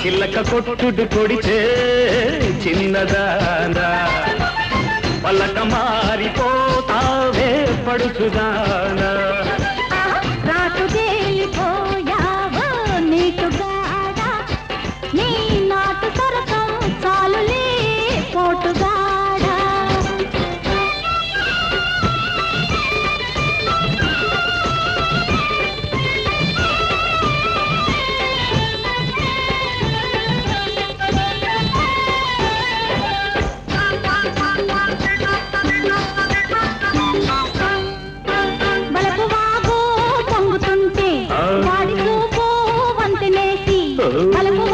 చిల్లక కొట్టుడు కొడితే చిన్నదానా పల్లక మారిపోతావే పడుచుదానా రాటు తేలిపోయావో నీటుగాడా నీ నాటు సరసం చాలులే పోటుగాడా బలపు